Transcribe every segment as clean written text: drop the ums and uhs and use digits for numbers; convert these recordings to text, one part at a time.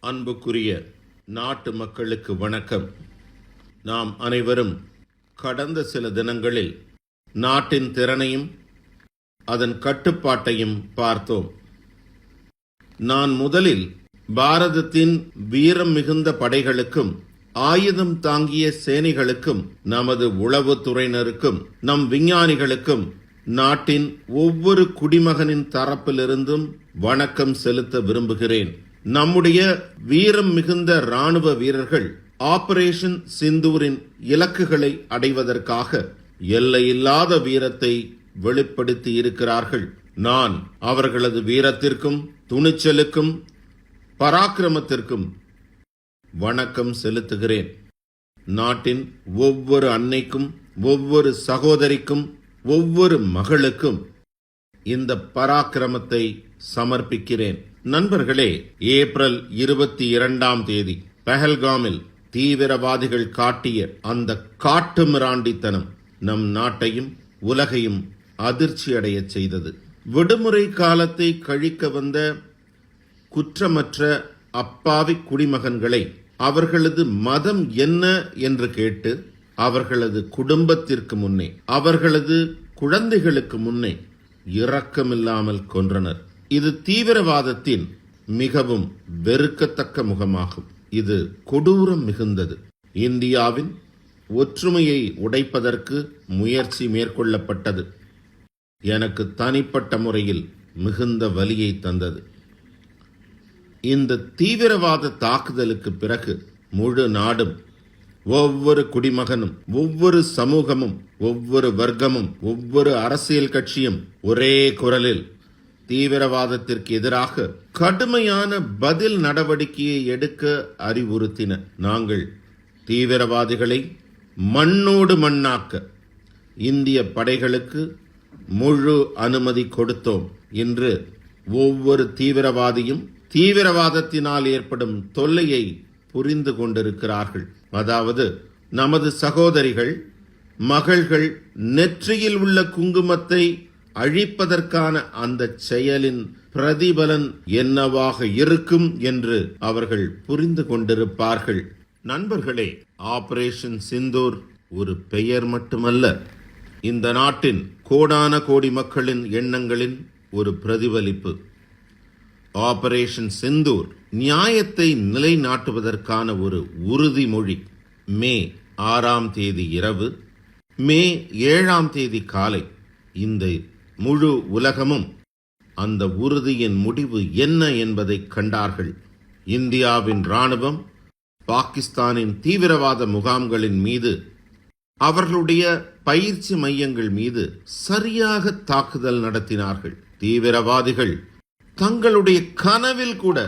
அன்புக்குரிய நாட்டு மக்களுக்கு வணக்கம். நாம் அனைவரும் கடந்த சில தினங்களில் நாட்டின் திறனையும் அதன் கட்டுப்பாட்டையும் பார்த்தோம். நான் முதலில் பாரதத்தின் வீரம் மிகுந்த படைகளுக்கும் ஆயுதம் தாங்கிய சேனைகளுக்கும் நமது உளவுத்துறையினருக்கும் நம் விஞ்ஞானிகளுக்கும் நாட்டின் ஒவ்வொரு குடிமகனின் தரப்பிலிருந்தும் வணக்கம் செலுத்த விரும்புகிறேன். நம்முடைய வீரம் மிகுந்த ராணுவ வீரர்கள் ஆபரேஷன் சிந்தூரின் இலக்குகளை அடைவதற்காக எல்லையில்லாத வீரத்தை வெளிப்படுத்தி இருக்கிறார்கள். நான் அவர்களது வீரத்திற்கும் துணிச்சலுக்கும் பராக்கிரமத்திற்கும் வணக்கம் செலுத்துகிறேன். நாட்டின் ஒவ்வொரு அன்னைக்கும் ஒவ்வொரு சகோதரிக்கும் ஒவ்வொரு மகளுக்கும் இந்த பராக்கிரமத்தை சமர்ப்பிக்கிறேன். நண்பர்களே, ஏப்ரல் 22 பஹல்காமில் தீவிரவாதிகள் காட்டிய அந்த காட்டுமிராண்டித்தனம் நம் நாட்டையும் உலகையும் அதிர்ச்சியடைய செய்தது. விடுமுறை காலத்தை கழிக்க வந்த குற்றமற்ற அப்பாவி குடிமகன்களை அவர்களது மதம் என்ன என்று கேட்டு அவர்களது குடும்பத்திற்கு முன்னே, அவர்களது குழந்தைகளுக்கு முன்னே இரக்கமில்லாமல் கொன்றனர். இது தீவிரவாதத்தின் மிகவும் வெறுக்கத்தக்க முகமாகும். இது கொடூரம் மிகுந்தது. இந்தியாவின் ஒற்றுமையை உடைப்பதற்கு முயற்சி மேற்கொள்ளப்பட்டது. எனக்கு தனிப்பட்ட முறையில் மிகுந்த வலியை தந்தது. இந்த தீவிரவாத தாக்குதலுக்கு பிறகு முழு நாடும், ஒவ்வொரு குடிமகனும், ஒவ்வொரு சமூகமும், ஒவ்வொரு வர்க்கமும், ஒவ்வொரு அரசியல் கட்சியும் ஒரே குரலில் தீவிரவாதத்திற்கு எதிராக கடுமையான பதில் நடவடிக்கையை எடுக்க அறிவுறுத்தின. நாங்கள் தீவிரவாதிகளை மண்ணோடு மண்ணாக்க இந்திய படைகளுக்கு முழு அனுமதி கொடுத்தோம். இன்று ஒவ்வொரு தீவிரவாதியும் தீவிரவாதத்தினால் ஏற்படும் தொல்லையை புரிந்து கொண்டிருக்கிறார்கள். அதாவது, நமது சகோதரிகள், மகள்கள் நெற்றியில் உள்ள குங்குமத்தை அழிப்பதற்கான அந்த செயலின் பிரதிபலன் என்னவாக இருக்கும் என்று அவர்கள் புரிந்து கொண்டிருப்பார்கள். நண்பர்களே, ஆபரேஷன் சிந்தூர் ஒரு பெயர் மட்டுமல்ல, இந்த நாட்டின் கோடான கோடி மக்களின் எண்ணங்களின் ஒரு பிரதிபலிப்பு. ஆபரேஷன் சிந்தூர் நியாயத்தை நிலைநாட்டுவதற்கான ஒரு உறுதிமொழி. மே 6 இரவு, மே 7 காலை இந்த முழு உலகமும் அந்த உறுதியின் முடிவு என்ன என்பதை கண்டார்கள். இந்தியாவின் ராணுவம் பாகிஸ்தானின் தீவிரவாத முகாம்களின் மீது, அவர்களுடைய பயிற்சி மையங்கள் மீது சரியாக தாக்குதல் நடத்தினார்கள். தீவிரவாதிகள் தங்களுடைய கனவில் கூட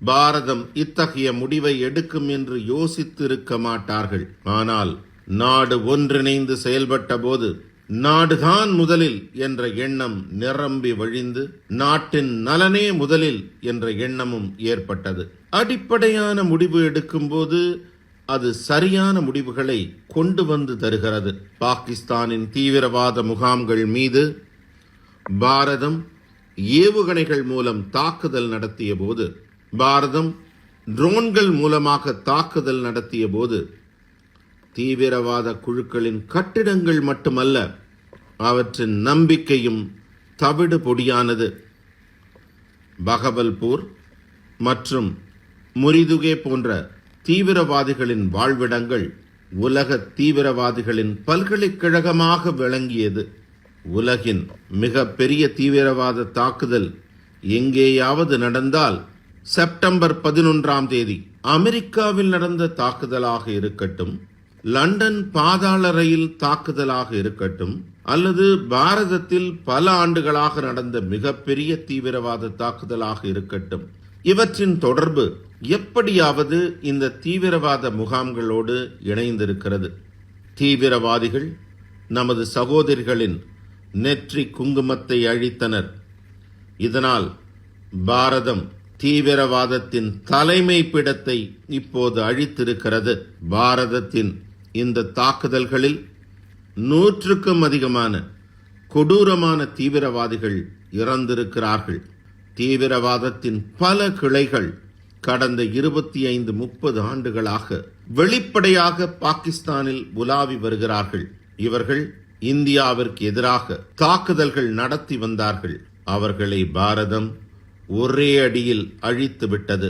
பாரதம் இத்தகைய முடிவை எடுக்கும் என்று யோசித்திருக்க மாட்டார்கள். ஆனால் நாடு ஒன்றிணைந்து செயல்பட்ட போது நாடுதான் முதலில் என்ற எண்ணம் நிரம்பி வழிந்து நாட்டின் நலனே முதலில் என்ற எண்ணமும் ஏற்பட்டது. அடிப்படையான முடிவு எடுக்கும் போது அது சரியான முடிவுகளை கொண்டு வந்து தருகிறது. பாகிஸ்தானின் தீவிரவாத முகாம்கள் மீது பாரதம் ஏவுகணைகள் மூலம் தாக்குதல் நடத்திய போது, பாரதம் ட்ரோன்கள் மூலமாக தாக்குதல் நடத்திய போது, தீவிரவாத குழுக்களின் கட்டிடங்கள் மட்டுமல்ல, அவற்றின் நம்பிக்கையும் தவிடு பொடியானது. பகவல்பூர் மற்றும் முரிதுகே போன்ற தீவிரவாதிகளின் வாழ்விடங்கள் உலக தீவிரவாதிகளின் பல்கலைக்கழகமாக விளங்கியது. உலகின் மிக பெரிய தீவிரவாத தாக்குதல் எங்கேயாவது நடந்தால் செப்டம்பர் 11 அமெரிக்காவில் நடந்த தாக்குதலாக இருக்கட்டும், லண்டன் பாதாள ரயில் தாக்குதலாக இருக்கட்டும், அல்லது பாரதத்தில் பல ஆண்டுகளாக நடந்த மிகப்பெரிய தீவிரவாத தாக்குதலாக இருக்கட்டும், இவற்றின் தொடர்பு எப்படியாவது இந்த தீவிரவாத முகாம்களோடு இணைந்திருக்கிறது. தீவிரவாதிகள் நமது சகோதரிகளின் நெற்றி குங்குமத்தை அழித்தனர். இதனால் பாரதம் தீவிரவாதத்தின் தலைமை பிடத்தை இப்போது அழித்திருக்கிறது. பாரதத்தின் இந்த தாக்குதல்களில் 100க்கும் அதிகமான கொடூரமான தீவிரவாதிகள் இறந்திருக்கிறார்கள். தீவிரவாதத்தின் பல கிளைகள் கடந்த 25-30 ஆண்டுகளாக வெளிப்படையாக பாகிஸ்தானில் உலாவி வருகிறார்கள். இவர்கள் இந்தியாவிற்கு எதிராக தாக்குதல்கள் நடத்தி வந்தார்கள். அவர்களை பாரதம் ஒரே அடியில் அழித்து விட்டது.